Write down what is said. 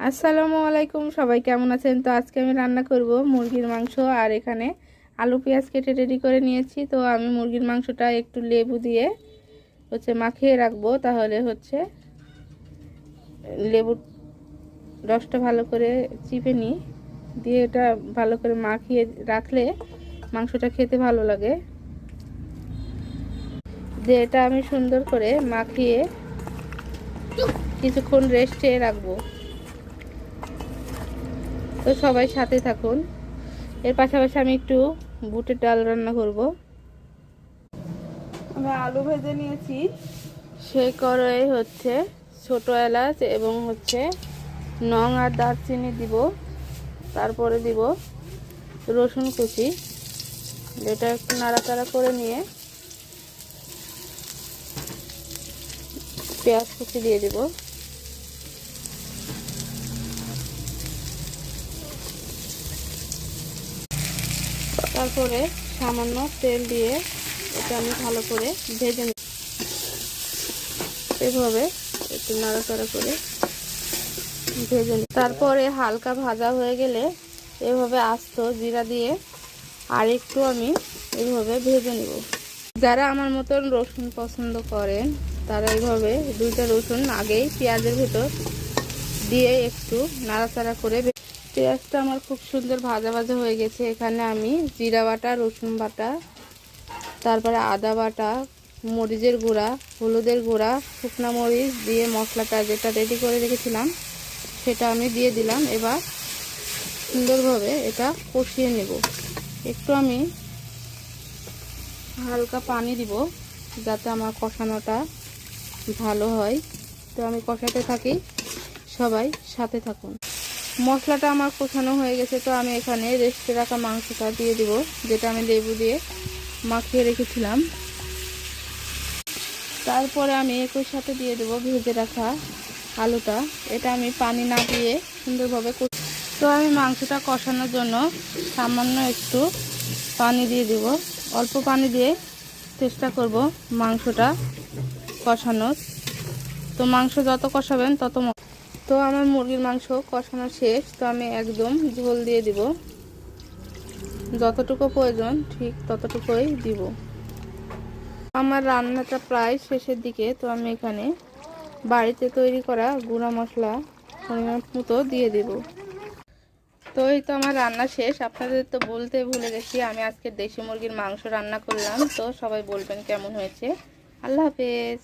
আসসালামু আলাইকুম, সবাই কেমন আছেন? তো আজকে আমি রান্না করব মুরগির মাংস। আর এখানে আলু পেঁয়াজ কেটে রেডি করে নিয়েছি। তো আমি মুরগির মাংসটা একটু লেবু দিয়ে মাখিয়ে রাখবো, তাহলে লেবুর রসটা ভালো করে চিপে নিই, দিয়ে এটা ভালো করে মাখিয়ে রাখলে মাংসটা খেতে ভালো লাগে। দিয়ে এটা আমি সুন্দর করে মাখিয়ে কিছুক্ষণ রেস্টে রাখবো। তো সবাই সাথে থাকুন। এর পাশাপাশি আমি একটু বুটের ডাল রান্না করব। আমি আলু ভেজে নিয়েছি। সেই কড়াই ছোট এলাচ এবং লং আর দারচিনি দিব। তারপরে দিব রসুন কুচি। এটা একটু নাড়াচাড়া করে নিয়ে পেঁয়াজ কুচি দিয়ে দিব। তারপরে সামান্য তেল দিয়ে এটা আমি ভালো করে ভেজে নিই। এভাবে একটু নাড়াচাড়া করে ভেজে নিই। তারপরে হালকা ভাজা হয়ে গেলে এভাবে আস্ত জিরা দিয়ে আর একটু আমি এভাবে ভেজে নিব। যারা আমার মতন রসুন পছন্দ করেন তারা এইভাবে দুইটা রসুন আগেই পেঁয়াজের ভেতর দিয়ে একটু নাড়াচাড়া করে। পেঁয়াজটা আমার খুব সুন্দর ভাজা ভাজা হয়ে গেছে। এখানে আমি জিরা বাটা, রসুন বাটা, তারপরে আদা বাটা, মরিচের গুঁড়া, হলুদের গুঁড়া, শুকনো মরিচ দিয়ে মশলাটা যেটা রেডি করে রেখেছিলাম সেটা আমি দিয়ে দিলাম। এবার সুন্দরভাবে এটা কষিয়ে নেব। একটু আমি হালকা পানি দিব যাতে আমার কষানোটা ভালো হয়। তো আমি কষাতে থাকি, সবাই সাথে থাকুন। মশলাটা আমার কষানো হয়ে গেছে। তো আমি এখানে রেস্টে রাখা মাংসটা দিয়ে দিব, যেটা আমি লেবু দিয়ে মাখিয়ে রেখেছিলাম। তারপরে আমি একই সাথে দিয়ে দেবো ভেজে রাখা আলুটা। এটা আমি পানি না দিয়ে সুন্দরভাবে তো আমি মাংসটা কষানোর জন্য সামান্য একটু পানি দিয়ে দেব। অল্প পানি দিয়ে চেষ্টা করব মাংসটা কষানোর। তো মাংস যত কষাবেন তত। তো আমার মুরগির মাংস কষানো শেষ। তো আমি একদম ঝোল দিয়ে দিব, যতটুকু প্রয়োজন ঠিক ততটুকুই দিব। আমার রান্নাটা প্রায় শেষের দিকে। তো আমি এখানে বাড়িতে তৈরি করা গুঁড়া মশলা পরিমাণ মতো দিয়ে দেব। তো এই তো আমার রান্না শেষ। আপনাদের তো বলতে ভুলে গেছি, আমি আজকে দেশি মুরগির মাংস রান্না করলাম। তো সবাই বলবেন কেমন হয়েছে। আল্লাহ হাফেজ।